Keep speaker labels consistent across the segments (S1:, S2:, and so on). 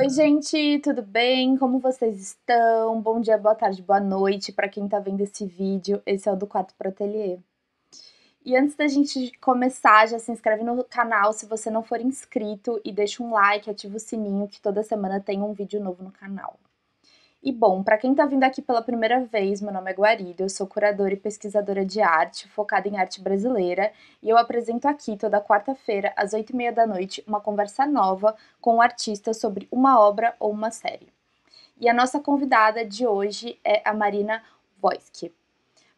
S1: Oi, gente, tudo bem? Como vocês estão? Bom dia, boa tarde, boa noite para quem tá vendo esse vídeo. Esse é o do Quarto para Ateliê. E antes da gente começar, já se inscreve no canal se você não for inscrito e deixa um like, ativa o sininho que toda semana tem um vídeo novo no canal. E bom, para quem tá vindo aqui pela primeira vez, meu nome é Guarida, eu sou curadora e pesquisadora de arte, focada em arte brasileira, e eu apresento aqui toda quarta-feira, às 8h30 da noite, uma conversa nova com um artista sobre uma obra ou uma série. E a nossa convidada de hoje é a Marina Wojcik.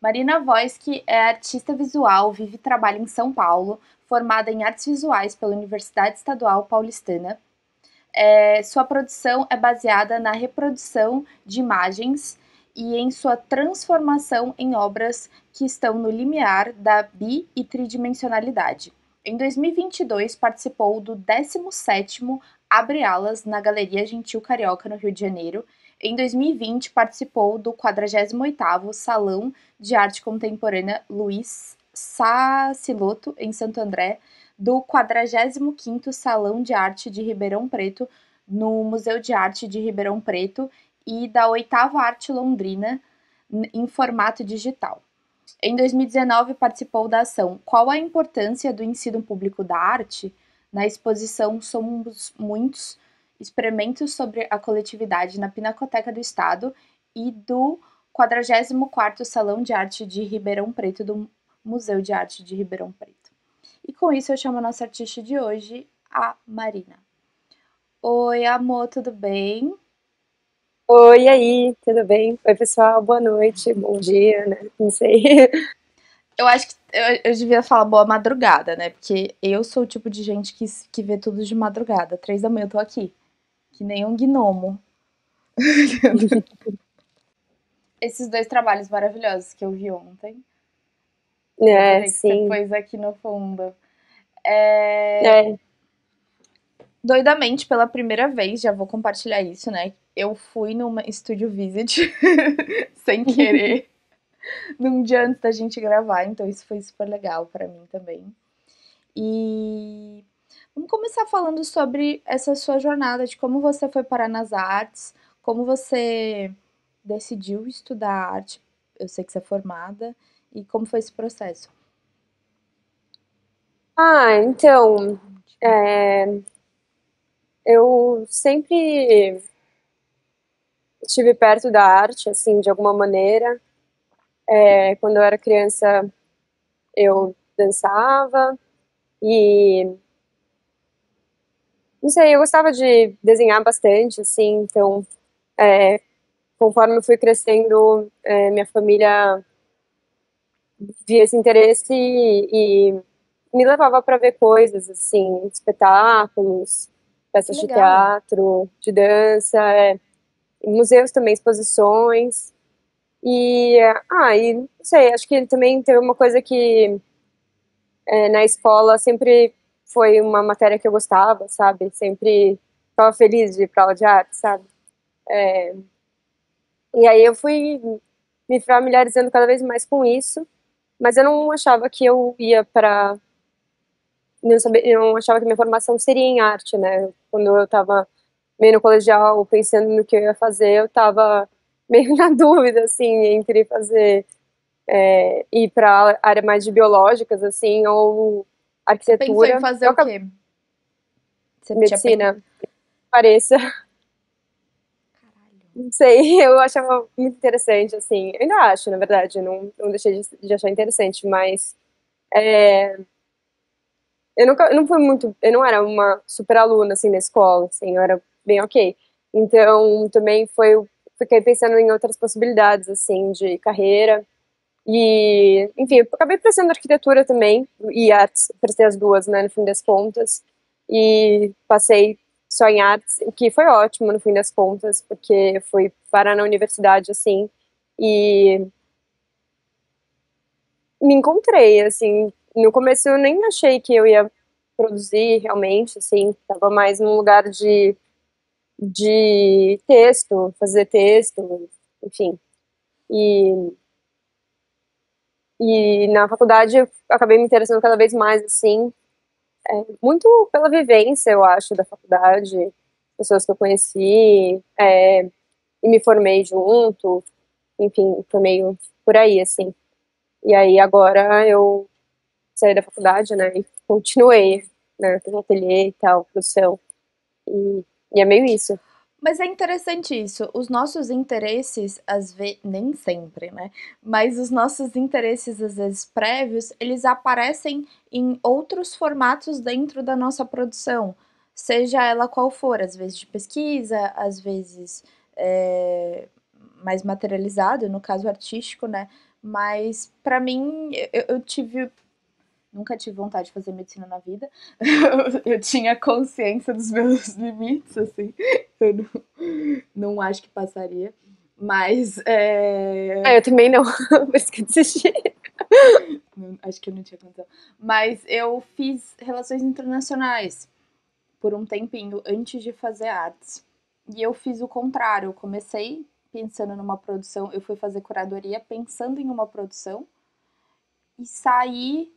S1: Marina Wojcik é artista visual, vive e trabalha em São Paulo, formada em artes visuais pela Universidade Estadual Paulistana. Sua produção é baseada na reprodução de imagens e em sua transformação em obras que estão no limiar da bi e tridimensionalidade. Em 2022, participou do 17º Abre Alas na Galeria Gentil Carioca, no Rio de Janeiro. Em 2020, participou do 48º Salão de Arte Contemporânea Luiz Sacilotto, em Santo André, do 45º Salão de Arte de Ribeirão Preto, no Museu de Arte de Ribeirão Preto, e da 8ª Arte Londrina, em formato digital. Em 2019, participou da ação Qual a Importância do Ensino Público da Arte? Na exposição Somos Muitos, Experimentos sobre a Coletividade na Pinacoteca do Estado, e do 44º Salão de Arte de Ribeirão Preto, do Museu de Arte de Ribeirão Preto. E com isso eu chamo a nossa artista de hoje, a Marina. Oi, amor, tudo bem?
S2: Oi, e aí, tudo bem? Oi, pessoal, boa noite, bom dia, né? Não sei.
S1: Eu acho que eu devia falar boa madrugada, né? Porque eu sou o tipo de gente que vê tudo de madrugada. 3 da manhã eu tô aqui, que nem um gnomo. Esses dois trabalhos maravilhosos que eu vi ontem. Eu
S2: É,
S1: adorei que você
S2: sim.
S1: pôs aqui no fundo. É,
S2: É.
S1: doidamente, pela primeira vez, já vou compartilhar isso, né? Eu fui numa studio visit sem querer, num dia antes da gente gravar, então isso foi super legal pra mim também. E vamos começar falando sobre essa sua jornada, de como você foi parar nas artes, como você decidiu estudar arte. Eu sei que você é formada, e como foi esse processo?
S2: Então, é, eu sempre estive perto da arte, assim, de alguma maneira. Quando eu era criança, eu dançava e, não sei, eu gostava de desenhar bastante, assim, então, conforme eu fui crescendo, minha família via esse interesse e me levava para ver coisas, assim, espetáculos,
S1: Que
S2: peças de
S1: legal!
S2: teatro, de dança, museus também, exposições. E não sei, acho que também teve uma coisa que na escola sempre foi uma matéria que eu gostava, sabe? Sempre ficava feliz de ir para aula de arte, sabe? E aí eu fui me familiarizando cada vez mais com isso, mas eu não achava que eu ia para eu não achava que minha formação seria em arte, né? Quando eu estava meio no colegial, pensando no que eu ia fazer, eu estava meio na dúvida, assim, entre ir para a área mais de biológicas, assim, ou
S1: Você pensou em
S2: arquitetura.
S1: fazer
S2: Eu
S1: o
S2: acabei
S1: quê? Você tinha pensado.
S2: medicina, pareça, não sei, eu achava muito interessante, assim, eu ainda acho, na verdade, não deixei de achar interessante, mas eu não fui muito, eu não era uma super aluna, assim, na escola, assim, eu era bem ok. Então, também fiquei pensando em outras possibilidades, assim, de carreira. E, enfim, eu acabei prestando arquitetura também, e artes, prestei as duas, né, no fim das contas. E passei só em artes, o que foi ótimo, no fim das contas, porque eu fui parar na universidade, assim, e me encontrei, assim. No começo eu nem achei que eu ia produzir realmente, assim, tava mais num lugar de texto, fazer texto, enfim. E, e na faculdade eu acabei me interessando cada vez mais, assim, muito pela vivência, eu acho, da faculdade. pessoas que eu conheci, e me formei junto, enfim, foi meio por aí, assim. E aí agora eu saí da faculdade, né, e continuei, né, com ateliê e tal, produção, e, e é meio isso.
S1: Mas é interessante isso. Os nossos interesses, às vezes, nem sempre, né? Mas os nossos interesses, às vezes, prévios, eles aparecem em outros formatos dentro da nossa produção, seja ela qual for, às vezes de pesquisa, às vezes é, mais materializado, no caso artístico, né? Mas para mim, eu tive nunca tive vontade de fazer medicina na vida. Eu tinha consciência dos meus limites, assim. Eu não acho que passaria. Mas
S2: Eu também não, por isso que eu desisti.
S1: acho que eu não tinha condição. Mas eu fiz relações internacionais por um tempinho antes de fazer artes. E eu fiz o contrário. Eu comecei pensando numa produção, eu fui fazer curadoria pensando em uma produção e saí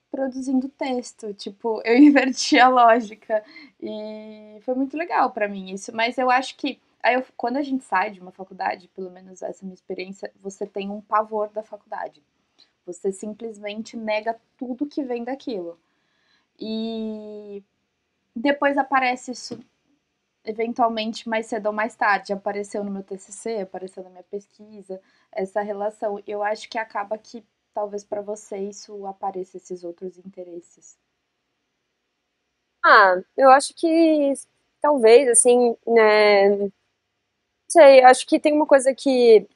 S1: produzindo texto, tipo, eu inverti a lógica e foi muito legal para mim isso, mas eu acho que aí quando a gente sai de uma faculdade, pelo menos essa é a minha experiência, você tem um pavor da faculdade. Você simplesmente nega tudo que vem daquilo. E depois aparece isso eventualmente mais cedo ou mais tarde, apareceu no meu TCC, apareceu na minha pesquisa, essa relação. Eu acho que acaba que talvez para você isso apareça esses outros interesses.
S2: Eu acho que talvez, assim, né, não sei, acho que tem uma coisa que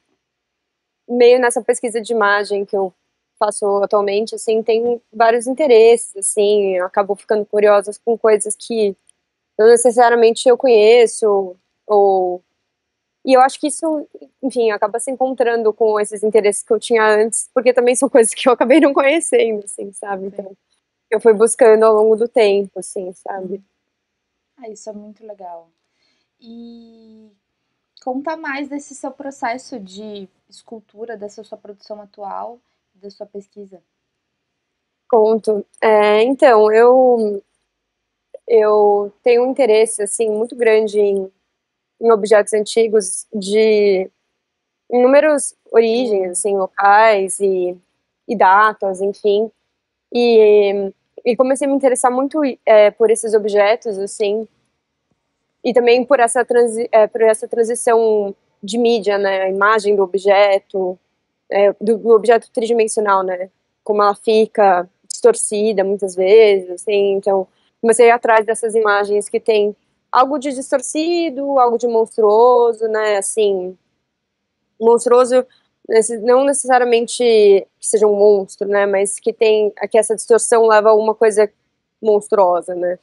S2: meio nessa pesquisa de imagem que eu faço atualmente, assim, tem vários interesses, assim, eu acabo ficando curiosa com coisas que não necessariamente eu conheço, ou... E eu acho que isso, enfim, acaba se encontrando com esses interesses que eu tinha antes, porque também são coisas que eu acabei não conhecendo, assim, sabe?
S1: Sim.
S2: Então, eu fui buscando ao longo do tempo, assim, sabe?
S1: Ah, isso é muito legal. E conta mais desse seu processo de escultura, dessa sua produção atual, da sua pesquisa.
S2: Conto. Então, eu tenho um interesse, assim, muito grande em objetos antigos de inúmeras origens, assim, locais e datas, enfim. E, e comecei a me interessar muito por esses objetos, assim, e também por essa transição de mídia, né, a imagem do objeto, do objeto tridimensional, né, como ela fica distorcida muitas vezes, assim, então comecei a ir atrás dessas imagens que tem algo de distorcido, algo de monstruoso, né, assim, monstruoso não necessariamente que seja um monstro, né, mas que essa distorção leva a uma coisa monstruosa, né,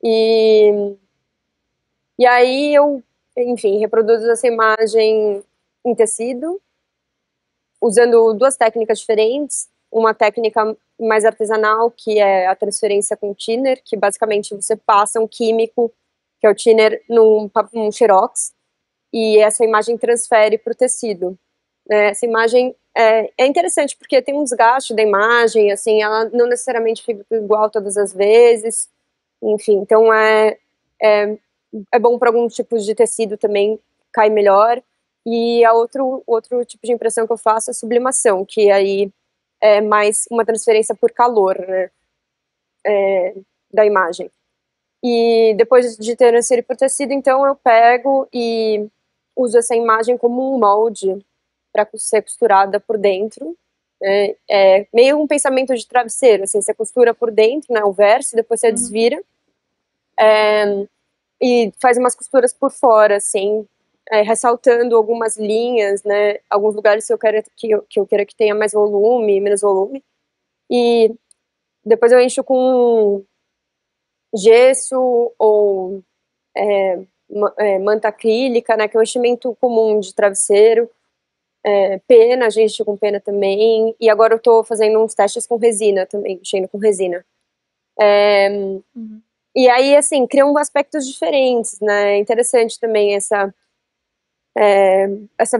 S2: e e aí eu, enfim, reproduzo essa imagem em tecido, usando duas técnicas diferentes. Uma técnica mais artesanal, que é a transferência com thinner, que basicamente você passa um químico, que é o thinner, num xerox, e essa imagem transfere para o tecido. Essa imagem é interessante, porque tem um desgaste da imagem, assim, ela não necessariamente fica igual todas as vezes, enfim, então é, é bom para alguns tipos de tecido também, cai melhor. E outro tipo de impressão que eu faço é sublimação, que aí é mais uma transferência por calor, né, da imagem. E depois de transferir por tecido, então eu pego e uso essa imagem como um molde para ser costurada por dentro. Né? É meio um pensamento de travesseiro, assim, você costura por dentro, né, o verso, depois você desvira e faz umas costuras por fora, assim, ressaltando algumas linhas, né, alguns lugares que eu queira que tenha mais volume, menos volume, e depois eu encho com gesso ou manta acrílica, né, que é um enchimento comum de travesseiro, pena, a gente enche com pena também, e agora eu tô fazendo uns testes com resina também, enchendo com resina.
S1: Uhum.
S2: E aí, assim, criam aspectos diferentes, né, é interessante também essa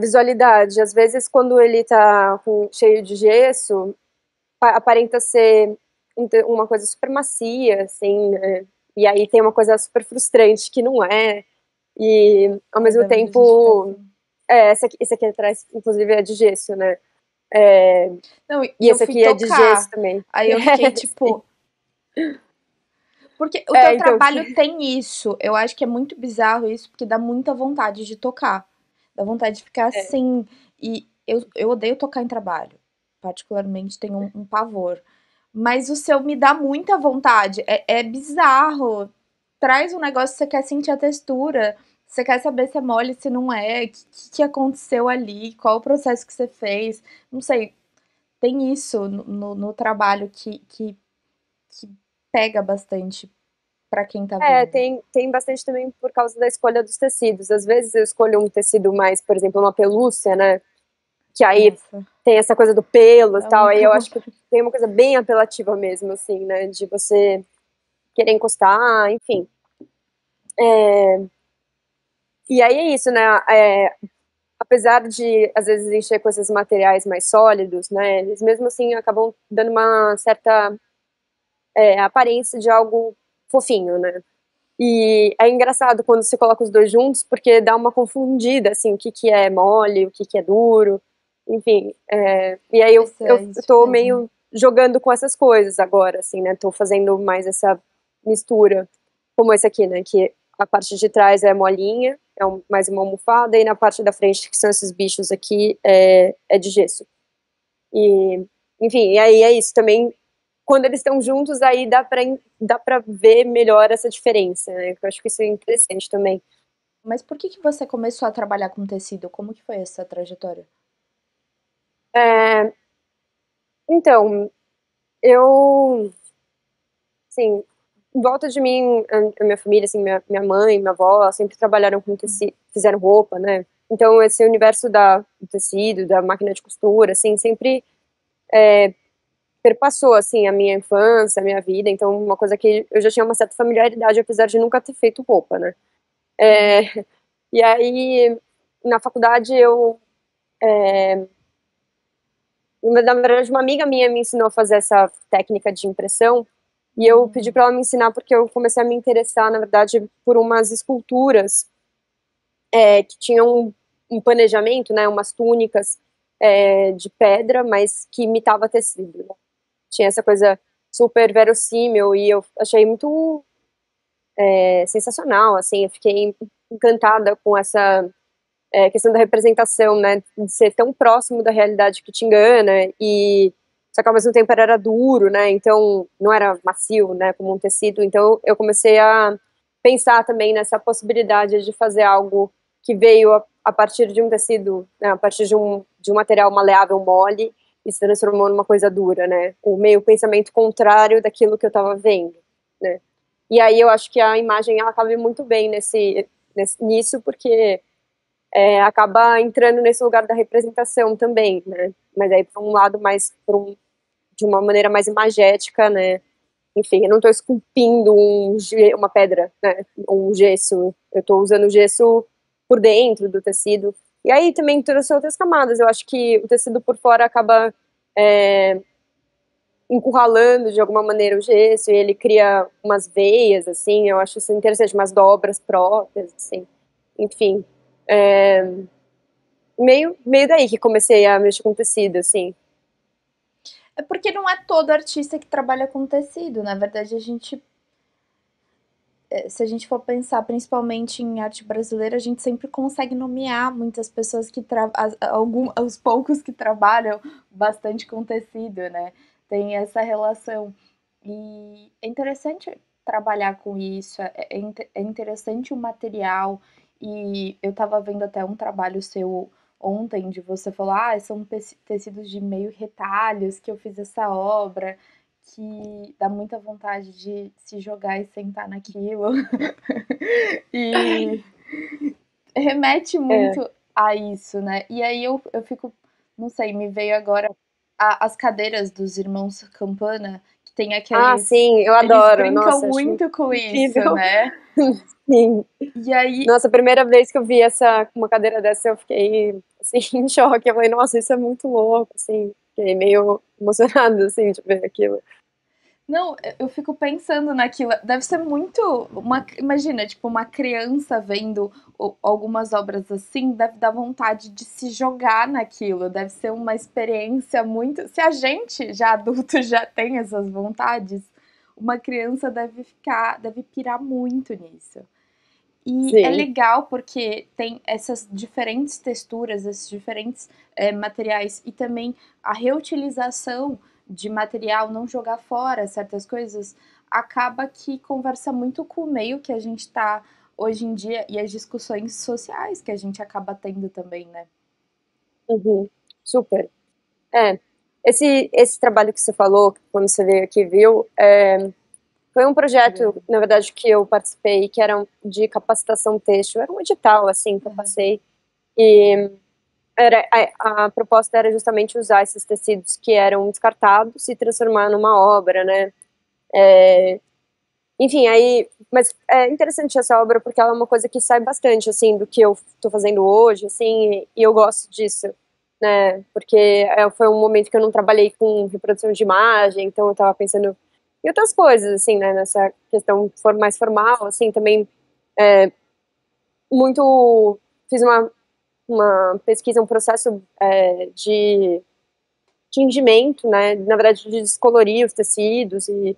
S2: visualidade. Às vezes, quando ele tá cheio de gesso, aparenta ser uma coisa super macia, assim, né? E aí tem uma coisa super frustrante que não é. E ao
S1: Ai,
S2: mesmo
S1: dá muita gente ficar
S2: tempo.
S1: assim.
S2: Esse aqui atrás, inclusive, é de gesso, né? É,
S1: Não, e
S2: e
S1: eu
S2: esse
S1: fui
S2: aqui é de gesso
S1: tocar.
S2: também.
S1: Aí eu fiquei
S2: Sim.
S1: tipo. Porque o teu
S2: Então,
S1: trabalho tem isso. Eu acho que é muito bizarro isso, porque dá muita vontade de tocar. Dá vontade de ficar
S2: é,
S1: assim. E eu odeio tocar em trabalho. Particularmente tenho um pavor. Mas o seu me dá muita vontade. É bizarro. Traz um negócio que você quer sentir a textura. Você quer saber se é mole, se não é. O que aconteceu ali? Qual o processo que você fez? Não sei. Tem isso no trabalho que pega bastante pra quem tá vendo.
S2: tem bastante também por causa da escolha dos tecidos. Às vezes eu escolho um tecido mais, por exemplo, uma pelúcia, né? Que aí
S1: Nossa,
S2: tem essa coisa do pelo e
S1: dá
S2: tal. Aí
S1: muita
S2: eu acho que
S1: vontade.
S2: tem uma coisa bem apelativa mesmo, assim, né? De você querer encostar, enfim. E aí é isso, né? Apesar de, às vezes, encher com esses materiais mais sólidos, né? Eles mesmo assim acabam dando uma certa aparência de algo fofinho, né? E é engraçado quando se coloca os dois juntos, porque dá uma confundida, assim, o que que é mole, o que que é duro, enfim. E aí
S1: É
S2: eu
S1: isso
S2: tô
S1: mesmo.
S2: meio jogando com essas coisas agora, assim, né? Tô fazendo mais essa mistura, como esse aqui, né? Que a parte de trás é molinha, mais uma almofada, e na parte da frente, que são esses bichos aqui, é de gesso. E, enfim, e aí é isso também. Quando eles estão juntos, aí dá pra ver melhor essa diferença, né? Eu acho que isso é interessante também.
S1: Mas por que você começou a trabalhar com tecido? Como que foi essa trajetória?
S2: É, então, eu, assim, em volta de mim, a minha família, assim, minha mãe, minha avó, elas sempre trabalharam com tecido, fizeram roupa, né? Então, esse universo do tecido, da máquina de costura, assim, sempre perpassou, assim, a minha infância, a minha vida. Então, uma coisa que eu já tinha uma certa familiaridade, apesar de nunca ter feito roupa, né?
S1: Uhum.
S2: E aí, na faculdade, na verdade, uma amiga minha me ensinou a fazer essa técnica de impressão, e eu pedi para ela me ensinar porque eu comecei a me interessar, na verdade, por umas esculturas que tinham um planejamento, né, umas túnicas de pedra, mas que imitava tecido, né? Tinha essa coisa super verossímil e eu achei muito sensacional, assim, eu fiquei encantada com essa questão da representação, né, de ser tão próximo da realidade que te engana, e só que ao mesmo tempo era duro, né, então não era macio, né, como um tecido, então eu comecei a pensar também nessa possibilidade de fazer algo que veio a partir de um tecido, né, a partir de um material maleável mole, e se transformou numa coisa dura, né, o meio pensamento contrário daquilo que eu estava vendo, né, e aí eu acho que a imagem ela cabe muito bem nisso, porque acaba entrando nesse lugar da representação também, né? Mas aí para um lado mais, de uma maneira mais imagética, né? Enfim, eu não estou esculpindo uma pedra, né? Um gesso. Eu estou usando o gesso por dentro do tecido. E aí também trouxe outras camadas. Eu acho que o tecido por fora acaba encurralando de alguma maneira o gesso e ele cria umas veias, assim. Eu acho isso interessante, umas dobras próprias, assim. Enfim, meio daí que comecei a mexer com tecido, assim.
S1: É porque não é todo artista que trabalha com tecido. Na verdade, se a gente for pensar principalmente em arte brasileira, a gente sempre consegue nomear muitas pessoas os poucos que trabalham bastante com tecido, né? Tem essa relação. E é interessante trabalhar com isso, é interessante o material. E eu estava vendo até um trabalho seu ontem, de você falar, são tecidos de meio retalhos que eu fiz essa obra, que dá muita vontade de se jogar e sentar naquilo. E remete
S2: É.
S1: muito a isso, né? E aí eu fico, não sei, me veio agora as cadeiras dos irmãos Campana, que tem
S2: Ah,
S1: aqueles.
S2: sim, eu
S1: Eles
S2: adoro.
S1: brincam
S2: Nossa, acho
S1: muito com isso,
S2: incrível.
S1: né?
S2: Sim.
S1: E aí,
S2: Nossa, a primeira vez que eu vi uma cadeira dessa, eu fiquei, assim, em choque. Eu falei, nossa, isso é muito louco, assim. Fiquei meio emocionada, assim, de ver aquilo.
S1: Não, eu fico pensando naquilo. Deve ser muito. Imagina, tipo, uma criança vendo algumas obras assim, deve dar vontade de se jogar naquilo. Deve ser uma experiência muito. Se a gente, já adulto, já tem essas vontades, uma criança deve pirar muito nisso. E é
S2: Sim.
S1: legal porque tem essas diferentes texturas, esses diferentes materiais e também a reutilização de material, não jogar fora certas coisas, acaba que conversa muito com o meio que a gente está hoje em dia e as discussões sociais que a gente acaba tendo também, né?
S2: Uhum. Super. É. Esse trabalho que você falou, quando você veio aqui, viu, foi um projeto, na verdade, que eu participei, que era de capacitação têxtil. Era um edital, assim, que eu
S1: Uhum.
S2: passei. E a proposta era justamente usar esses tecidos que eram descartados e transformar numa obra, né? Enfim, aí, mas é interessante essa obra porque ela é uma coisa que sai bastante, assim, do que eu tô fazendo hoje, assim, e eu gosto disso, né? Porque foi um momento que eu não trabalhei com reprodução de imagem, então eu tava pensando em outras coisas, assim, né? Nessa questão mais formal, assim, também muito fiz uma pesquisa, um processo de tingimento, né? Na verdade, de descolorir os tecidos e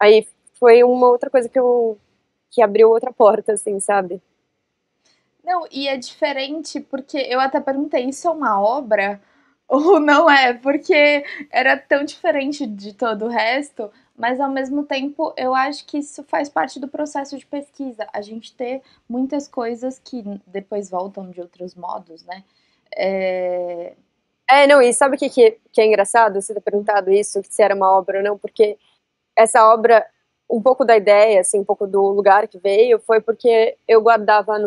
S2: aí foi uma outra coisa que abriu outra porta, assim, sabe?
S1: Não, e é diferente porque eu até perguntei, isso é uma obra ou não é? Porque era tão diferente de todo o resto, mas ao mesmo tempo eu acho que isso faz parte do processo de pesquisa. A gente ter muitas coisas que depois voltam de outros modos, né? É...
S2: Não, e sabe o que é engraçado você ter perguntado isso, se era uma obra ou não? Porque essa obra, um pouco da ideia, assim, um pouco do lugar que veio, foi porque eu guardava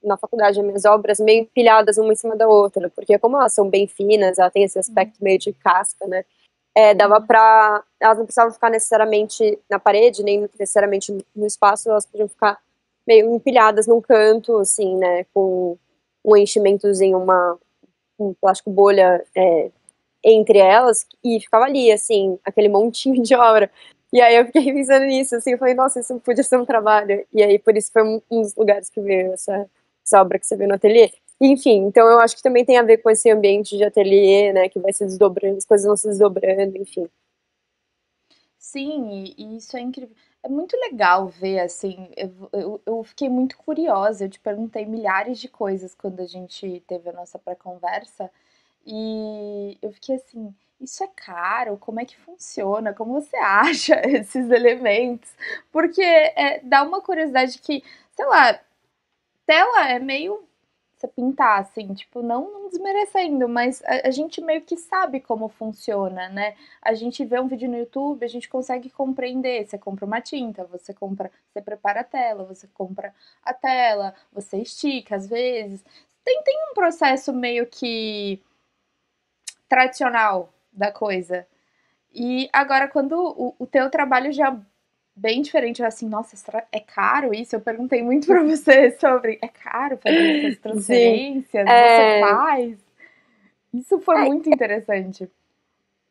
S2: na faculdade as minhas obras meio empilhadas uma em cima da outra, porque como elas são bem finas, ela tem esse aspecto meio de casca, né? Dava pra. Elas não precisavam ficar necessariamente na parede, nem necessariamente no espaço, elas podiam ficar meio empilhadas num canto, assim, né? Com um enchimentozinho, um plástico bolha entre elas, e ficava ali, assim, aquele montinho de obra. E aí eu fiquei pensando nisso, assim, eu falei, nossa, isso podia ser um trabalho. E aí por isso foi um dos lugares que veio essa obra que você vê no ateliê. Enfim, então eu acho que também tem a ver com esse ambiente de ateliê, né, que vai se desdobrando, as coisas vão se desdobrando, enfim.
S1: Sim, e isso é incrível. É muito legal ver, assim, eu fiquei muito curiosa, eu te perguntei milhares de coisas quando a gente teve a nossa pré-conversa, e eu fiquei assim, isso é caro? Como é que funciona? Como você acha esses elementos? Porque dá uma curiosidade que, sei lá, tela é meio você pintar, assim, tipo, não desmerecendo, mas a gente meio que sabe como funciona, né? A gente vê um vídeo no YouTube, a gente consegue compreender. Você compra uma tinta, você prepara a tela, você compra a tela, você estica às vezes. Tem um processo meio que tradicional da coisa. E agora, quando o teu trabalho já bem diferente, eu assim, nossa, é caro isso? Eu perguntei muito pra você sobre, é caro fazer essas
S2: Sim.
S1: transferências? Você
S2: É,
S1: faz? Isso foi
S2: é,
S1: muito interessante.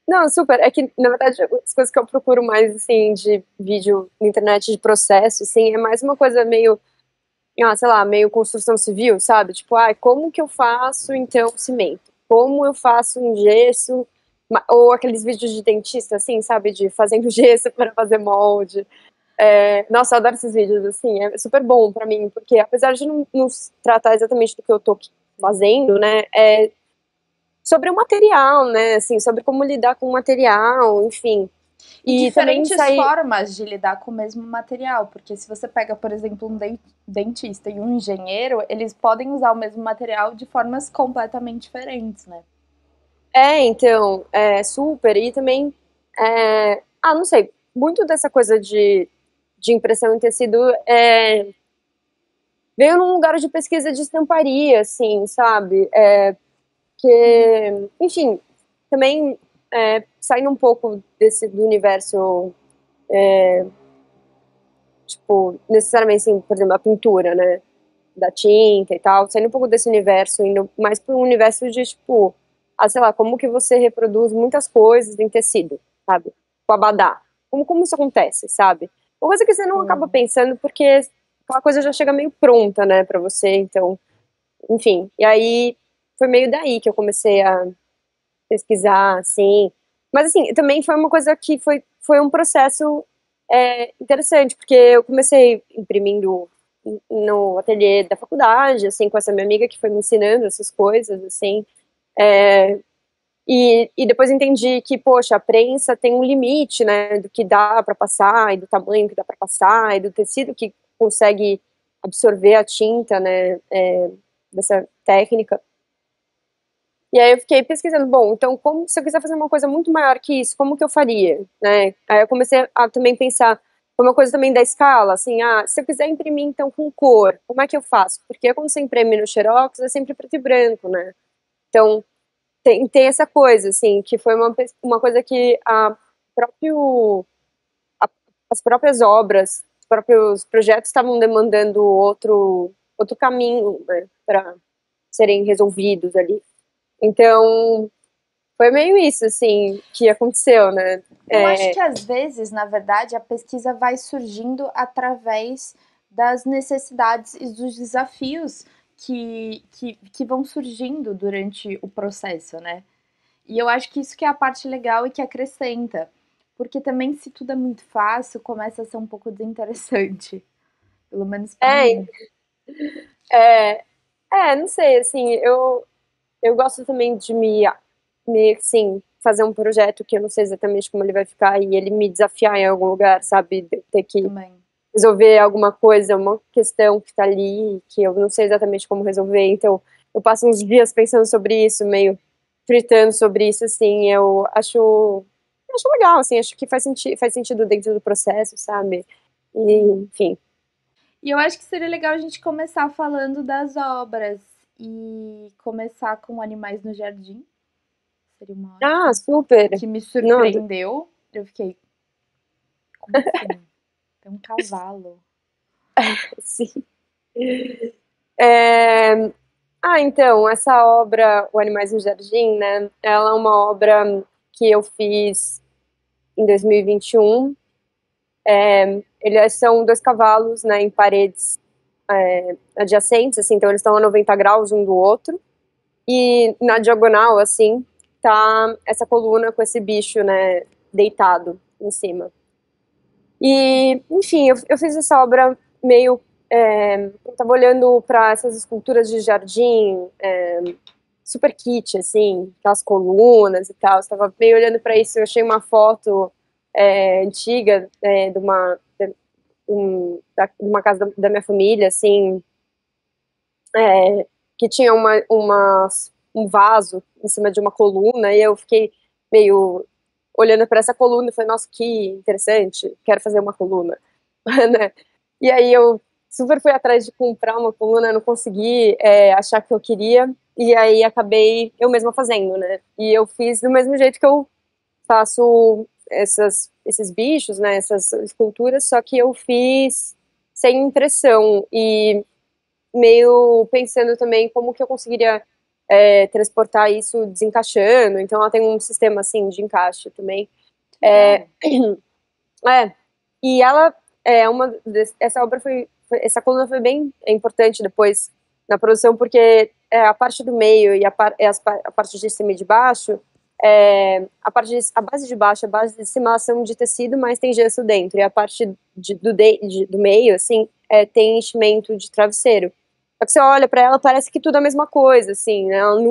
S2: não, super. É que, na verdade, as coisas que eu procuro mais, assim, de vídeo na internet de processo, assim, é mais uma coisa meio, sei lá, meio construção civil, sabe? Tipo, como que eu faço, então, cimento? Como eu faço um gesso? Ou aqueles vídeos de dentista, assim, sabe? De fazendo gesso para fazer molde. Nossa, eu adoro esses vídeos, assim, é super bom pra mim, porque apesar de não se tratar exatamente do que eu tô fazendo, né, sobre o material, né, assim, sobre como lidar com o material, enfim.
S1: E
S2: E também
S1: diferentes
S2: sair.
S1: formas de lidar com o mesmo material, porque se você pega, por exemplo, um dentista e um engenheiro, eles podem usar o mesmo material de formas completamente diferentes, né?
S2: Então, super. E também, não sei, muito dessa coisa de impressão em tecido veio num lugar de pesquisa de estamparia, assim, sabe? Que, enfim, também saindo um pouco do universo, tipo, necessariamente, assim, por exemplo, a pintura, né? Da tinta e tal, saindo um pouco desse universo, indo mais para um universo de, tipo, sei lá, como que você reproduz muitas coisas em tecido, sabe? O abadá. como isso acontece, sabe? Uma coisa que você não acaba
S1: Sim.
S2: pensando porque aquela coisa já chega meio pronta, né, pra você, então, enfim. E aí foi meio daí que eu comecei a pesquisar, assim. Mas, assim, também foi uma coisa que foi um processo interessante, porque eu comecei imprimindo no ateliê da faculdade, assim, com essa minha amiga que foi me ensinando essas coisas, assim. É, e depois entendi que, poxa, a prensa tem um limite, né, do que dá para passar, e do tamanho que dá para passar, e do tecido que consegue absorver a tinta, né, dessa técnica. E aí eu fiquei pesquisando, bom, então como se eu quiser fazer uma coisa muito maior que isso, como que eu faria, né? Aí eu comecei a também pensar, foi uma coisa também da escala, assim, se eu quiser imprimir então com cor, como é que eu faço? Porque quando você imprime no Xerox é sempre preto e branco, né? Então tem essa coisa, assim, que foi uma coisa que próprio, a- as próprias obras, os próprios projetos estavam demandando outro caminho, né, para serem resolvidos ali. Então, foi meio isso, assim, que aconteceu, né?
S1: Eu acho que às vezes, na verdade, a pesquisa vai surgindo através das necessidades e dos desafios que vão surgindo durante o processo, né? E eu acho que isso que é a parte legal e que acrescenta. Porque também, se tudo é muito fácil, começa a ser um pouco desinteressante. Pelo menos para
S2: É,
S1: mim.
S2: é, não sei, assim, eu gosto também de assim, fazer um projeto que eu não sei exatamente como ele vai ficar e ele me desafiar em algum lugar, sabe? De ter que
S1: Também.
S2: resolver alguma coisa, uma questão que tá ali, que eu não sei exatamente como resolver, então eu passo uns dias pensando sobre isso, meio fritando sobre isso, assim, eu acho legal, assim, acho que faz sentido dentro do processo, sabe? E,
S1: Sim.
S2: enfim.
S1: E eu acho que seria legal a gente começar falando das obras e começar com Animais no Jardim. Seria uma
S2: Ah,
S1: ótima.
S2: super!
S1: Que me
S2: Não,
S1: surpreendeu. Eu fiquei, como assim? Tem um cavalo.
S2: sim. É, então, essa obra, O Animais no Jardim, né, ela é uma obra que eu fiz em 2021. Eles são dois cavalos, né, em paredes adjacentes, assim, então eles estão a 90 graus um do outro. E na diagonal, assim, tá essa coluna com esse bicho, né, deitado em cima. E, enfim, eu fiz essa obra meio. Eu tava olhando para essas esculturas de jardim, super kit, assim, aquelas colunas e tal. Estava meio olhando para isso, eu achei uma foto antiga de uma casa da minha família, assim, que tinha um vaso em cima de uma coluna, e eu fiquei meio olhando para essa coluna e falei, nossa, que interessante, quero fazer uma coluna, né? E aí eu super fui atrás de comprar uma coluna, não consegui achar que eu queria, e aí acabei eu mesma fazendo, né? E eu fiz do mesmo jeito que eu faço esses bichos, né? Essas esculturas, só que eu fiz sem impressão e meio pensando também como que eu conseguiria transportar isso desencaixando. Então ela tem um sistema assim de encaixe também.
S1: Que
S2: É,
S1: legal.
S2: é, e ela essa obra essa coluna foi bem importante depois na produção porque a parte do meio e a parte de cima e de baixo a base de baixo, a base de cima são de tecido, mas tem gesso dentro. E a parte do meio, assim, tem enchimento de travesseiro. Só que você olha para ela, parece que tudo é a mesma coisa, assim, né? Ela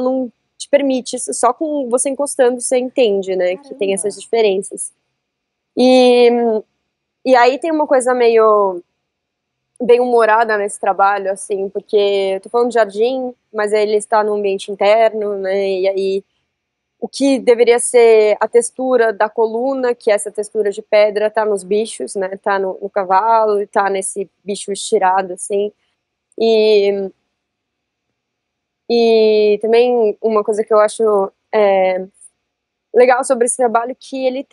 S2: não te permite, só com você encostando você entende, né, que tem essas
S1: Caramba.
S2: diferenças. E, e aí tem uma coisa meio bem humorada nesse trabalho, assim, porque eu tô falando de jardim, mas ele está no ambiente interno, né, e aí o que deveria ser a textura da coluna, que é essa textura de pedra, tá nos bichos, né, tá no cavalo, e tá nesse bicho estirado, assim, e, e também uma coisa que eu acho legal sobre esse trabalho é que ele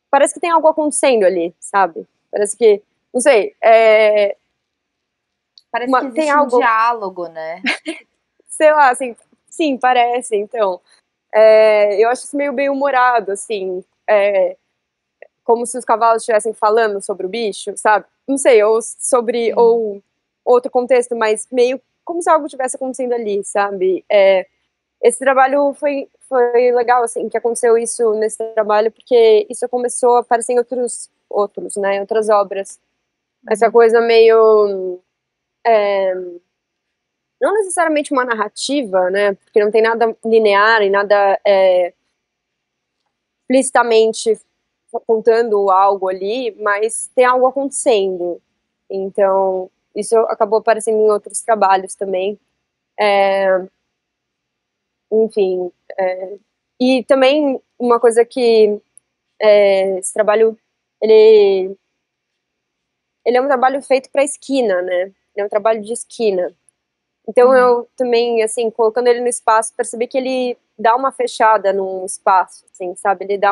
S2: parece que tem algo acontecendo ali, sabe? Parece que, não sei,
S1: Parece que
S2: tem
S1: existe um
S2: algo,
S1: diálogo, né?
S2: sei lá, assim, sim, parece, então. Eu acho isso meio bem humorado, assim. como se os cavalos estivessem falando sobre o bicho, sabe? Não sei, ou sobre,
S1: Sim.
S2: ou outro contexto, mas meio como se algo tivesse acontecendo ali, sabe? Esse trabalho foi legal, assim, que aconteceu isso nesse trabalho, porque isso começou a aparecer em outros, né, outras obras. Essa
S1: Uhum.
S2: coisa meio, não necessariamente uma narrativa, né, porque não tem nada linear e nada explicitamente contando algo ali, mas tem algo acontecendo. Então, isso acabou aparecendo em outros trabalhos também. Enfim, e também uma coisa que esse trabalho, ele, ele é um trabalho feito para esquina, né? Ele é um trabalho de esquina. Então
S1: Uhum.
S2: eu também, assim, colocando ele no espaço, percebi que ele dá uma fechada no espaço, assim, sabe? Ele dá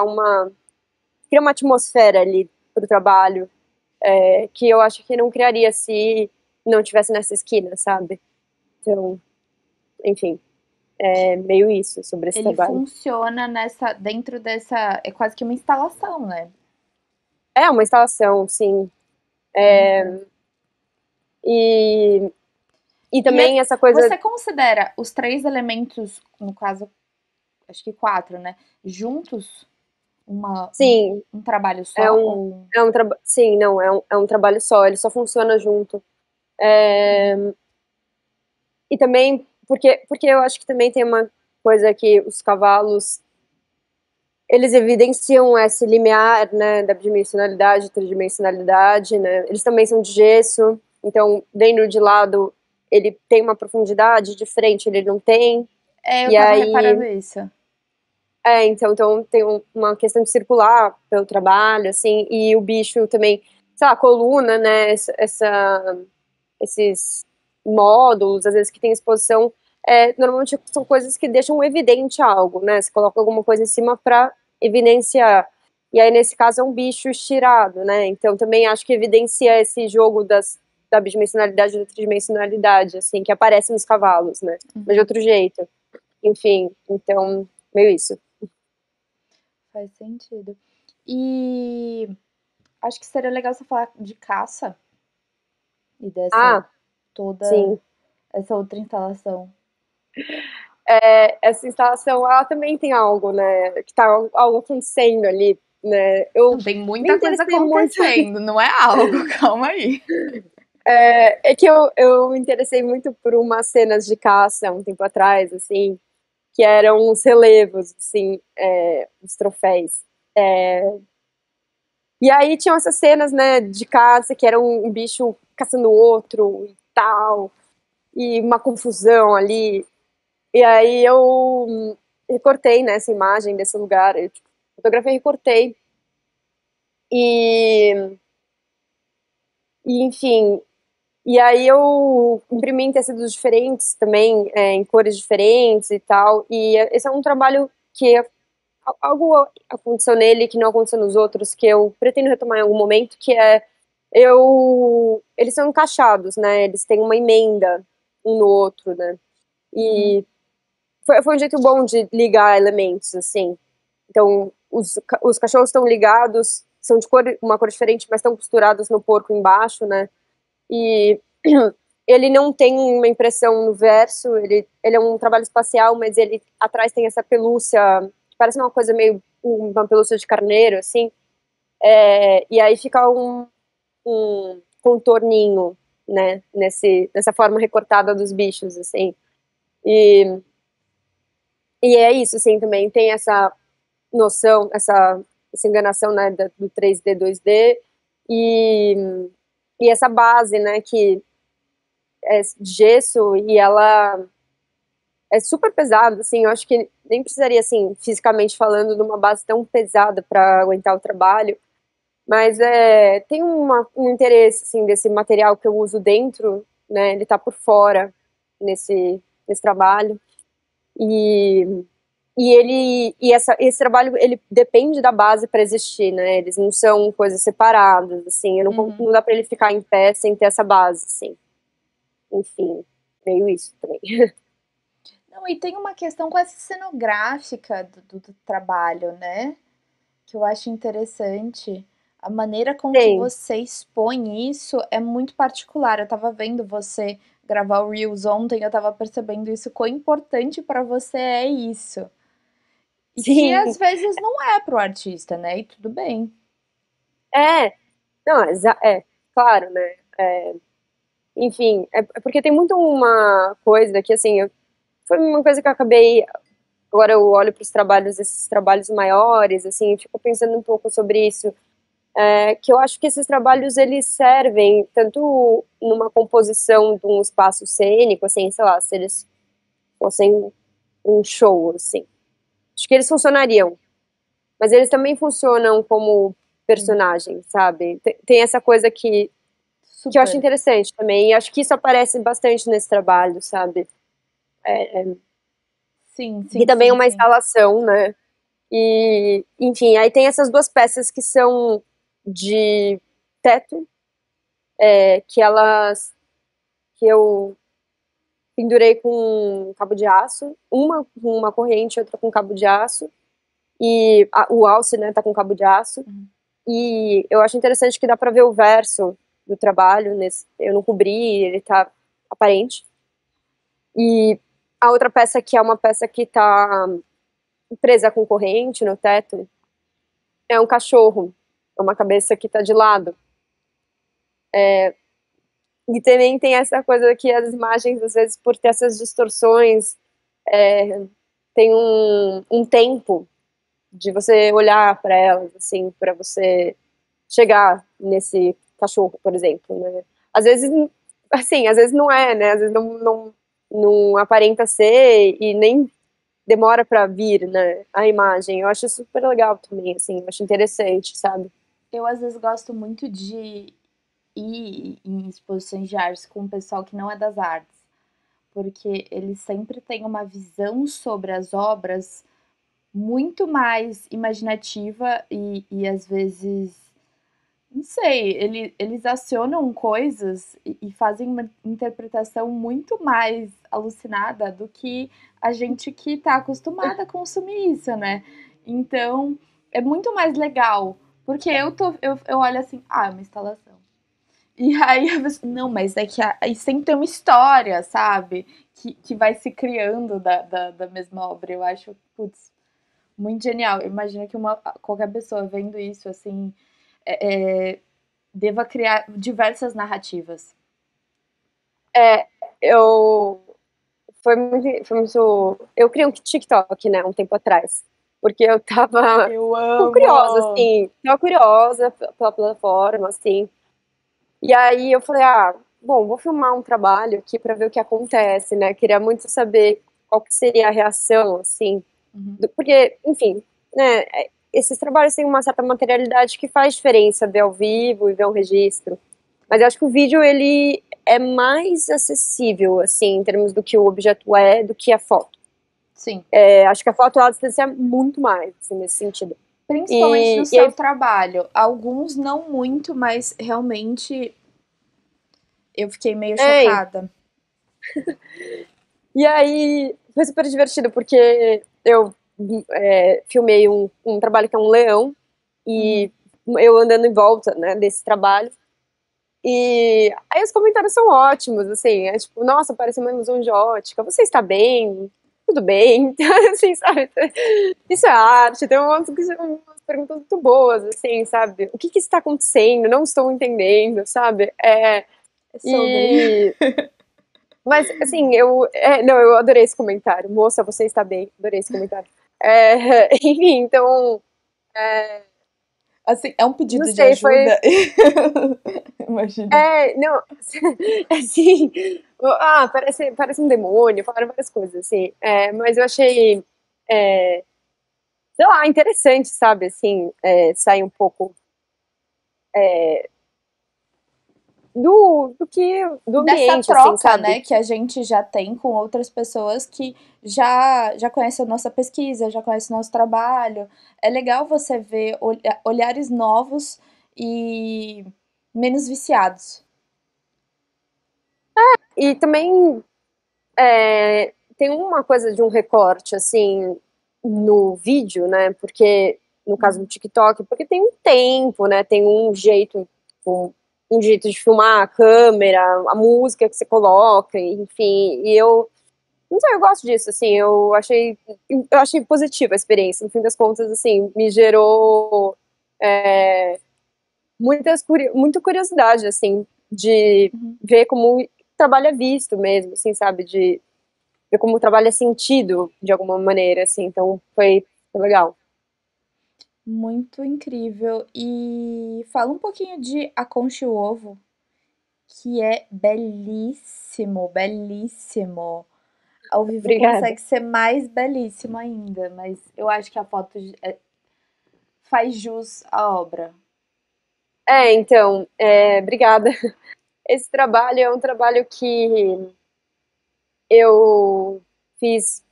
S2: cria uma atmosfera ali pro trabalho, que eu acho que não criaria se não tivesse nessa esquina, sabe? Então, enfim, é meio isso sobre esse
S1: Ele
S2: trabalho.
S1: funciona dentro dessa, é quase que uma instalação, né?
S2: É uma instalação, sim.
S1: Nossa.
S2: E, e
S1: E
S2: também essa coisa,
S1: você considera os três elementos, no caso, acho que quatro, né? Juntos, uma, um,
S2: sim,
S1: um trabalho
S2: é
S1: só?
S2: um,
S1: Ou.
S2: é um trabalho, sim, não, é um trabalho só, ele só funciona junto. E também, porque eu acho que também tem uma coisa que os cavalos, eles evidenciam esse limiar, né, da bidimensionalidade, tridimensionalidade, né, eles também são de gesso, então, dentro de lado, ele tem uma profundidade, de frente ele não tem,
S1: É, eu
S2: e
S1: tava reparando
S2: aí,
S1: isso.
S2: então tem uma questão de circular pelo trabalho, assim, e o bicho também, sei lá, a coluna, né, esses módulos, às vezes que tem exposição, normalmente são coisas que deixam evidente algo, né? Você coloca alguma coisa em cima para evidenciar. E aí, nesse caso, é um bicho estirado, né? Então, também acho que evidencia esse jogo da bidimensionalidade e da tridimensionalidade, assim, que aparece nos cavalos, né? Mas de
S1: Uhum.
S2: outro jeito. Enfim, então, meio isso.
S1: Faz sentido. E acho que seria legal você falar de caça e dessa
S2: Ah,
S1: toda
S2: sim.
S1: essa outra instalação.
S2: Essa instalação, ela também tem algo, né? Que tá algo acontecendo ali, né?
S1: Não,
S2: Eu
S1: tem
S2: me
S1: muita coisa
S2: interessei muito.
S1: acontecendo, não é algo, calma aí.
S2: É que eu me interessei muito por umas cenas de caça um tempo atrás, assim, que eram os relevos, assim, os troféus. E aí tinham essas cenas, né, de caça, que era um bicho caçando outro e tal, e uma confusão ali. E aí eu recortei, né, essa imagem desse lugar, eu tipo, fotografei e recortei. E, e enfim, e aí eu imprimi em tecidos diferentes também, em cores diferentes e tal. E esse é um trabalho que algo aconteceu nele que não aconteceu nos outros, que eu pretendo retomar em algum momento, que eles são encaixados, né? Eles têm uma emenda um no outro, né?
S1: Uhum.
S2: E foi um jeito bom de ligar elementos, assim. Então, os cachorros estão ligados, são de uma cor diferente, mas estão costurados no porco embaixo, né? E ele não tem uma impressão no verso, ele é um trabalho espacial, mas ele atrás tem essa pelúcia, que parece uma coisa meio uma pelúcia de carneiro, assim, e aí fica um contorninho, né, nessa forma recortada dos bichos, assim. E, e é isso, assim, também tem essa noção, essa enganação, né, do 3D, 2D, e, e essa base, né, que de gesso e ela é super pesada, assim, eu acho que nem precisaria, assim, fisicamente falando, de uma base tão pesada para aguentar o trabalho, mas tem um interesse, assim, desse material que eu uso dentro, né, ele tá por fora nesse trabalho, e, esse trabalho, ele depende da base para existir, né, eles não são coisas separadas, assim,
S1: Uhum.
S2: não dá para ele ficar em pé sem ter essa base, assim, enfim, meio isso também.
S1: Não, e tem uma questão quase cenográfica do trabalho, né? que eu acho interessante, a maneira com que
S2: Tem.
S1: você expõe isso é muito particular. Eu estava vendo você gravar o Reels ontem, eu estava percebendo isso, quão importante para você é isso. E que às
S2: Sim,
S1: vezes não é pro artista, né? E tudo bem.
S2: é. Não, claro, né? Enfim, é porque tem muito uma coisa que, assim, foi uma coisa que eu acabei. Agora eu olho para os trabalhos, esses trabalhos maiores, assim, e fico pensando um pouco sobre isso. Que eu acho que esses trabalhos eles servem tanto numa composição de um espaço cênico, assim, sei lá, se eles fossem um show, assim. Acho que eles funcionariam, mas eles também funcionam como
S1: Sim,
S2: personagens, sabe? Tem essa coisa que eu acho
S1: super.
S2: interessante também, e acho que isso aparece bastante nesse trabalho, sabe?
S1: Sim,
S2: Que
S1: sim,
S2: também é
S1: sim,
S2: uma
S1: sim.
S2: instalação, né? E, enfim, aí tem essas duas peças que são de teto, que elas que eu pendurei com um cabo de aço, uma com uma corrente, outra com cabo de aço, e o alce, né, tá com cabo de aço.
S1: Uhum.
S2: E eu acho interessante que dá pra ver o verso do trabalho, eu não cobri, ele tá aparente. E a outra peça que é uma peça que tá presa com corrente no teto, é um cachorro, é uma cabeça que tá de lado. E também tem essa coisa que as imagens, às vezes, por ter essas distorções, tem um tempo de você olhar para elas, assim, para você chegar nesse cachorro, por exemplo, né? Às vezes, assim, às vezes não é, né? Às vezes não aparenta ser e nem demora para vir, né? A imagem. Eu acho super legal também, assim, eu acho interessante, sabe?
S1: Eu às vezes gosto muito de ir em exposições de artes com o pessoal que não é das artes, porque eles sempre têm uma visão sobre as obras muito mais imaginativa e às vezes, não sei, eles acionam coisas e fazem uma interpretação muito mais alucinada do que a gente que está acostumada a consumir isso, né? Então, é muito mais legal, porque eu olho assim, ah, é uma instalação. E aí eu penso, não, mas é que aí sempre tem uma história, sabe? Que vai se criando da mesma obra. Eu acho, putz, muito genial. Imagina que qualquer pessoa vendo isso, assim, é, é, deva criar diversas narrativas.
S2: É, eu foi muito. Eu criei um TikTok, né, um tempo atrás, porque eu tava
S1: Eu
S2: curiosa,
S1: amo!
S2: assim, tava curiosa pela plataforma, assim. E aí eu falei, bom, vou filmar um trabalho aqui pra ver o que acontece, né? Queria muito saber qual que seria a reação, assim,
S1: Uhum.
S2: porque, enfim, né, esses trabalhos têm uma certa materialidade que faz diferença ver ao vivo e ver um registro. Mas eu acho que o vídeo, ele é mais acessível, assim, em termos do que o objeto é, do que a foto.
S1: Sim.
S2: Acho que a foto, ela distancia muito mais, assim, nesse sentido.
S1: Principalmente no
S2: E
S1: seu
S2: aí,
S1: trabalho. Alguns não muito, mas realmente eu fiquei meio
S2: é,
S1: chocada.
S2: e aí foi super divertido, porque eu filmei um trabalho que é um leão,
S1: Uhum.
S2: e eu andando em volta, né, desse trabalho. E aí os comentários são ótimos, assim, é tipo, nossa, parece uma ilusão de ótica, você está bem? Tudo bem? Então, assim, sabe? Isso é arte, tem umas perguntas muito boas, assim, sabe? O que que está acontecendo? Não estou entendendo, sabe?
S1: É sobre.
S2: E... Mas, assim, não, eu adorei esse comentário. Moça, você está bem. Adorei esse comentário. Enfim, então,
S1: Assim, é um
S2: não
S1: pedido de
S2: sei, foi.
S1: ajuda. Imagina.
S2: Não, assim, parece um demônio, falaram várias coisas, assim, mas eu achei, é, sei lá, interessante, sabe, assim, sair um pouco do
S1: Dessa
S2: ambiente, assim,
S1: troca, né,
S2: sabe?
S1: que a gente já tem com outras pessoas que já conhecem a nossa pesquisa, já conhecem o nosso trabalho. É legal você ver olhares novos e menos viciados.
S2: E também tem uma coisa de um recorte, assim, no vídeo, né, porque no caso do TikTok, porque tem um tempo, né? Tem um jeito de filmar a câmera, a música que você coloca, enfim. E eu não sei, eu gosto disso, assim, eu achei positiva a experiência. No fim das contas, assim, me gerou é, muita curiosidade, assim, de
S1: Uhum.
S2: ver como o trabalho é visto mesmo, assim, sabe? De ver como o trabalho é sentido de alguma maneira, assim. Então, foi legal.
S1: Muito incrível. E fala um pouquinho de A Concha e o Ovo, que é belíssimo, belíssimo. Ao vivo
S2: Obrigada.
S1: consegue ser mais belíssimo ainda, mas eu acho que a foto faz jus à obra.
S2: Então, obrigada. Esse trabalho é um trabalho que eu fiz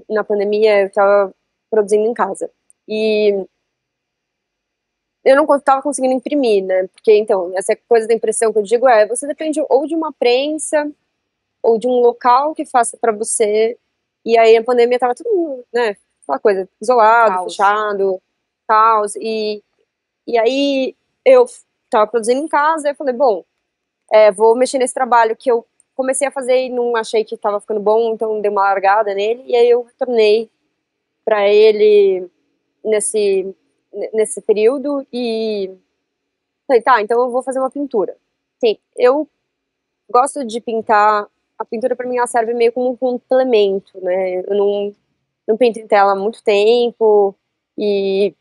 S2: na pandemia, eu estava produzindo em casa. E eu não estava conseguindo imprimir, né? Porque, então, essa coisa da impressão que eu digo você depende ou de uma prensa, ou de um local que faça para você. E aí a pandemia tava tudo, né? Aquela coisa, isolado,
S1: Caos.
S2: fechado, caos. E aí eu tava produzindo em casa, e eu falei, bom, vou mexer nesse trabalho que eu comecei a fazer e não achei que estava ficando bom, então dei uma largada nele. E aí eu retornei para ele nesse, nesse período e falei, tá, então eu vou fazer uma pintura. Sim, eu gosto de pintar. A pintura para mim ela serve meio como um complemento, né? Eu não pinto em tela há muito tempo e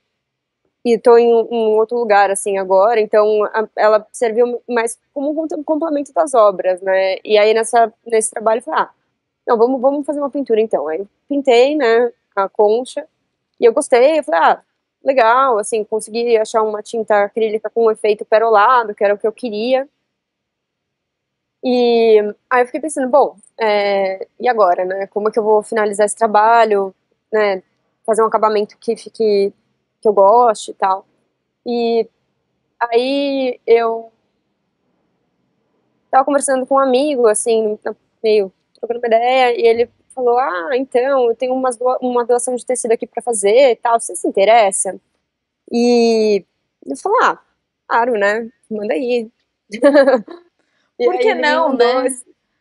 S2: e tô em outro lugar assim agora, então ela serviu mais como um complemento das obras, né? E aí nesse trabalho eu falei, não, vamos fazer uma pintura então. Aí eu pintei, né, a concha e eu gostei, eu falei, legal, assim, consegui achar uma tinta acrílica com um efeito perolado, que era o que eu queria. E aí eu fiquei pensando, bom, e agora, né? Como é que eu vou finalizar esse trabalho, né? Fazer um acabamento que fique, que eu goste e tal. E aí eu tava conversando com um amigo, assim, meio trocando uma ideia, e ele falou, então, eu tenho uma doação de tecido aqui pra fazer e tal, você se interessa? E eu falei, claro, né? Manda aí. E
S1: Por
S2: aí
S1: que
S2: ele me
S1: não,
S2: mandou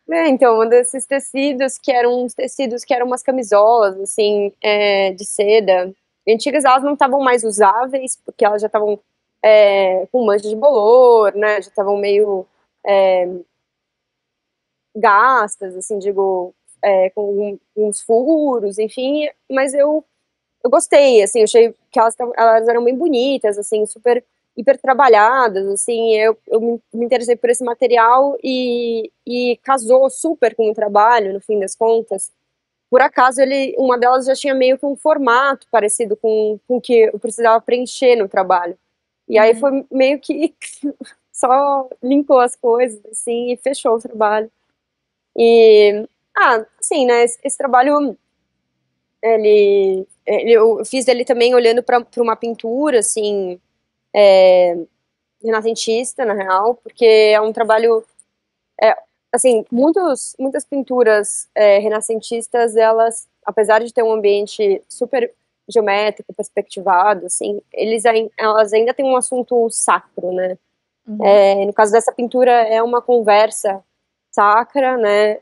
S1: né?
S2: então, um desses tecidos que eram uns tecidos que eram umas camisolas, assim, de seda. Antigas elas não estavam mais usáveis, porque elas já estavam com mancha de bolor, né? Já estavam meio é, gastas, assim, digo, com uns furos, enfim. Mas eu gostei, assim, eu achei que elas eram bem bonitas, assim, super, hiper trabalhadas, assim, eu me interessei por esse material e casou super com o trabalho, no fim das contas. Por acaso, uma delas já tinha meio que um formato parecido com o que eu precisava preencher no trabalho. E aí
S1: Uhum.
S2: foi meio que só linkou as coisas, assim, e fechou o trabalho. E, assim, né, esse trabalho eu fiz ele também olhando para uma pintura, assim, renascentista, na real, porque é um trabalho, é, assim, muitas pinturas renascentistas, elas, apesar de ter um ambiente super geométrico, perspectivado, assim, elas ainda têm um assunto sacro, né?
S1: Uhum.
S2: No caso dessa pintura, é uma conversa sacra, né?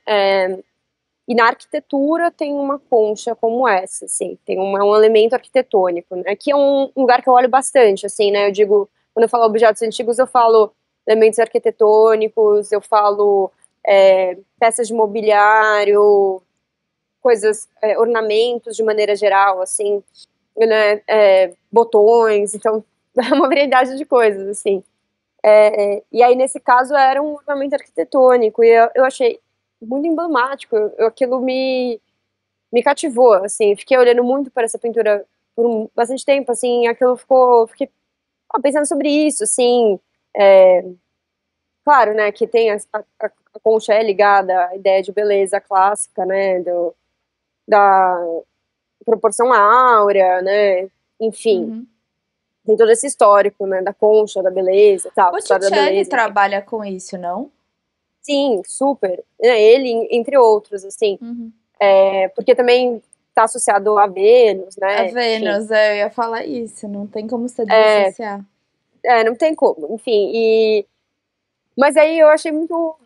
S2: E na arquitetura tem uma concha como essa, assim, é um elemento arquitetônico, né? Que é um lugar que eu olho bastante, assim, né? Eu digo, quando eu falo objetos antigos, eu falo elementos arquitetônicos, eu falo peças de mobiliário, coisas, ornamentos de maneira geral, assim, né? Botões, então é uma variedade de coisas, assim. E aí, nesse caso, era um ornamento arquitetônico, e eu achei muito emblemático, aquilo me cativou, assim, fiquei olhando muito para essa pintura por bastante tempo, assim, fiquei pensando sobre isso, assim, é, claro, né, que tem a concha é ligada à ideia de beleza clássica, né, da proporção áurea, né, enfim,
S1: Uhum.
S2: tem todo esse histórico, né, da concha, da beleza, tal, história da
S1: Botticelli
S2: beleza, enfim.
S1: trabalha com isso, não?
S2: Sim, super, né, ele, entre outros, assim,
S1: Uhum.
S2: porque também tá associado a Vênus,
S1: A
S2: né? Enfim,
S1: Vênus, eu ia falar isso, não tem como você desassociar.
S2: não tem como, enfim. Mas aí eu achei muito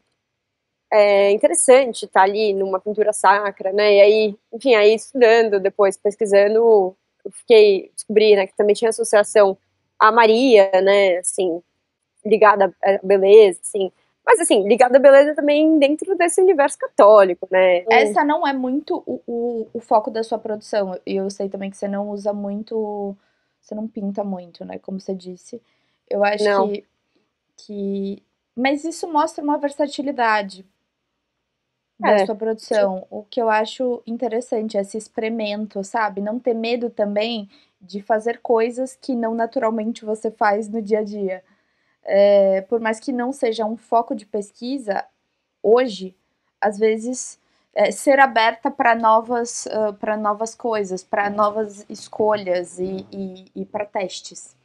S2: interessante estar ali numa pintura sacra, né? E aí, enfim, aí estudando, depois pesquisando, descobri, né, que também tinha associação a Maria, né? Assim, ligada à beleza, assim. Mas assim, ligada à beleza também dentro desse universo católico, né?
S1: Essa não é muito o foco da sua produção. E eu sei também que você não usa muito. Você não pinta muito, né? Como você disse. Eu acho
S2: Não.
S1: que. Mas isso mostra uma versatilidade da
S2: É,
S1: sua produção. O que eu acho interessante é esse experimento, sabe? Não ter medo também de fazer coisas que não naturalmente você faz no dia a dia. Por mais que não seja um foco de pesquisa, hoje, às vezes, ser aberta para novas coisas, para novas escolhas e para testes.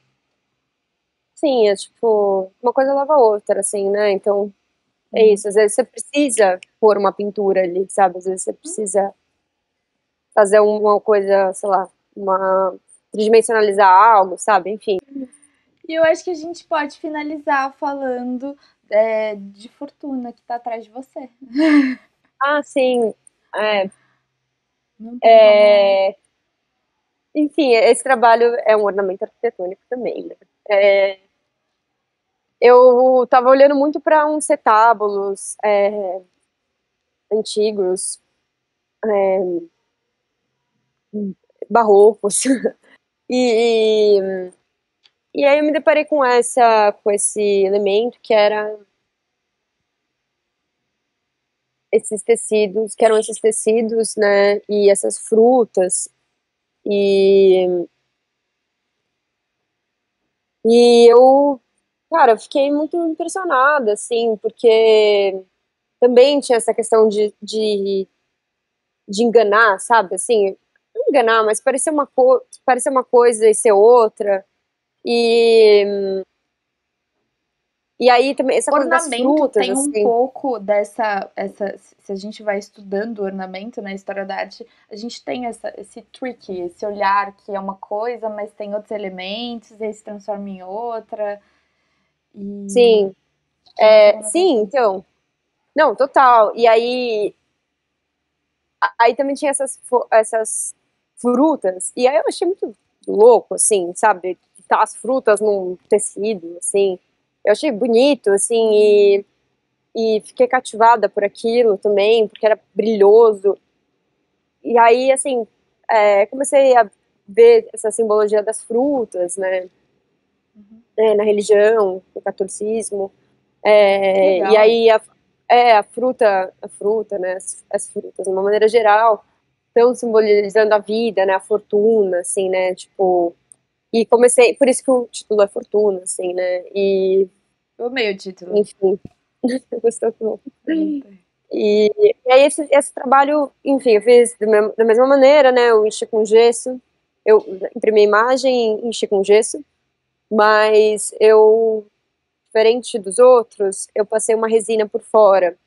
S2: sim, é tipo, uma coisa leva a outra, assim, né? Então, é
S1: Uhum.
S2: isso. Às vezes você precisa pôr uma pintura ali, sabe? Às vezes você precisa fazer uma coisa, sei lá, tridimensionalizar algo, sabe? Enfim.
S1: E eu acho que a gente pode finalizar falando de Fortuna, que está atrás de você.
S2: Ah, sim. É,
S1: Não tem como.
S2: é, enfim, esse trabalho é um ornamento arquitetônico também, né? É, eu estava olhando muito para uns retábulos antigos, barrocos, e, e aí eu me deparei com esse elemento que era esses tecidos, que eram esses tecidos, né, e essas frutas, e, e eu, cara, eu fiquei muito impressionada, assim, porque também tinha essa questão de enganar, sabe, assim, não enganar, mas parecer uma coisa e ser outra, e, e aí também essa coisa das
S1: Ornamento
S2: frutas,
S1: tem um
S2: assim,
S1: pouco se a gente vai estudando ornamento na história da arte, a gente tem esse trick, esse olhar que é uma coisa, mas tem outros elementos, e aí se transforma em outra, e
S2: sim,
S1: chama essa
S2: sim,
S1: conotação.
S2: então, não, total, e aí também tinha essas frutas, e aí eu achei muito louco, assim, sabe? Tá as frutas num tecido, assim. Eu achei bonito, assim, e fiquei cativada por aquilo também, porque era brilhoso. E aí, assim, comecei a ver essa simbologia das frutas, né?
S1: Uhum.
S2: Na religião, no catolicismo.
S1: Que
S2: E
S1: legal.
S2: aí a fruta, né? As frutas, de uma maneira geral, estão simbolizando a vida, né? A fortuna, assim, né? Tipo, e comecei, por isso que o título é Fortuna, assim, né? E,
S1: Eu amei o título.
S2: enfim, gostou que bom.
S1: Gostei.
S2: E aí esse trabalho, enfim, eu fiz da mesma maneira, né? Eu enchi com gesso, eu imprimi a imagem, enchi com gesso, mas diferente dos outros, eu passei uma resina por fora.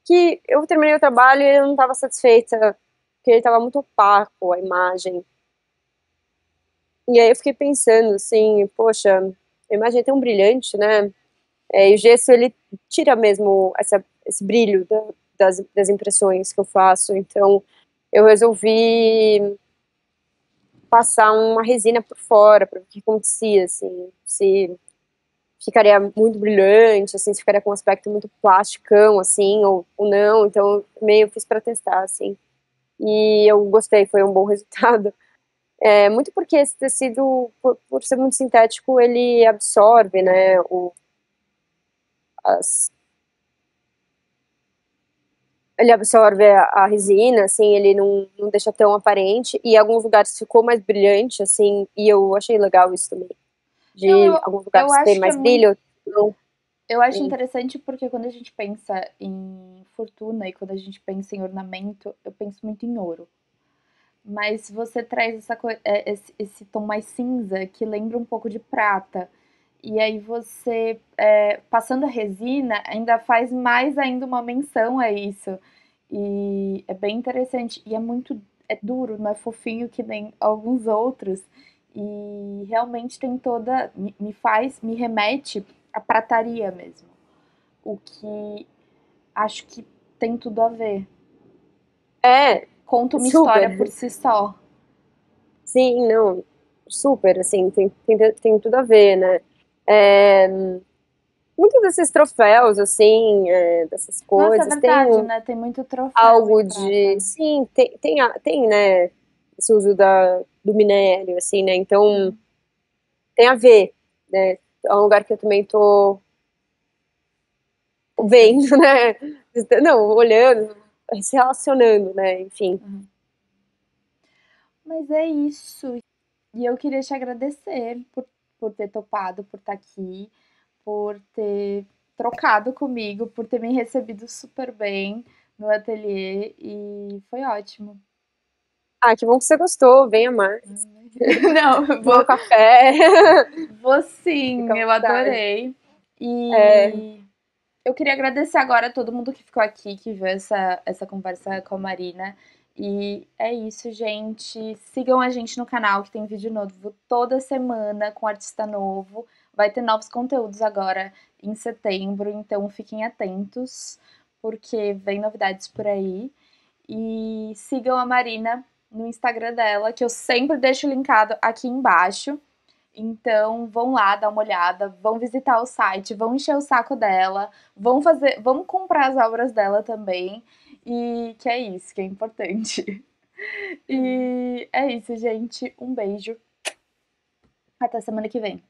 S2: Que eu terminei o trabalho e eu não estava satisfeita, porque ele estava muito opaco, a imagem. E aí eu fiquei pensando assim, poxa, a imagem é tão brilhante, né? E o gesso, ele tira mesmo esse brilho das impressões que eu faço. Então, eu resolvi passar uma resina por fora para ver o que acontecia, assim, se ficaria muito brilhante, assim, se ficaria com um aspecto muito plasticão, assim, ou não. Então, meio fiz para testar, assim. E eu gostei, foi um bom resultado. Muito porque esse tecido, por ser muito sintético, ele absorve, né, as, ele absorve a resina, assim, ele não deixa tão aparente, e em alguns lugares ficou mais brilhante, assim, e eu achei legal isso também,
S1: Não,
S2: de alguns
S1: eu
S2: lugares ter
S1: acho que é
S2: mais
S1: muito.
S2: brilho, não,
S1: Eu acho
S2: sim,
S1: interessante porque quando a gente pensa em fortuna e quando a gente pensa em ornamento, eu penso muito em ouro. Mas você traz esse tom mais cinza que lembra um pouco de prata. E aí você, passando a resina, ainda faz mais ainda uma menção a isso. E é bem interessante. E é muito. é duro, não é fofinho que nem alguns outros. E realmente tem toda. Me remete à prataria mesmo. O que acho que tem tudo a ver.
S2: É,
S1: Conta uma história por
S2: super.
S1: si só.
S2: Sim, não, super, assim, tem tudo a ver, né? É, muitos desses troféus, assim, dessas
S1: Nossa, é
S2: coisas, tem
S1: verdade, né? Tem muito troféu em
S2: algo de.
S1: prata.
S2: Sim, tem, né? Esse uso do minério, assim, né? Então, tem a ver, né? É um lugar que eu também tô
S1: Testando.
S2: vendo, né? Não, olhando, se relacionando, né? Enfim.
S1: Uhum. Mas é isso. E eu queria te agradecer por ter topado, por estar aqui, por ter trocado comigo, por ter me recebido super bem no ateliê e foi ótimo.
S2: Ah, que bom que você gostou, venha mais.
S1: Não,
S2: Tomar um café.
S1: vou
S2: Fica
S1: sim,
S2: à
S1: eu
S2: vontade.
S1: adorei.
S2: É,
S1: E eu queria agradecer agora a todo mundo que ficou aqui, que viu essa conversa com a Marina. E é isso, gente. Sigam a gente no canal, que tem vídeo novo toda semana com artista novo. Vai ter novos conteúdos agora em setembro, então fiquem atentos, porque vem novidades por aí. E sigam a Marina no Instagram dela, que eu sempre deixo linkado aqui embaixo. Então, vão lá dar uma olhada, vão visitar o site, vão encher o saco dela, vão comprar as obras dela também. E que é isso, que é importante. E é isso, gente. Um beijo. Até semana que vem.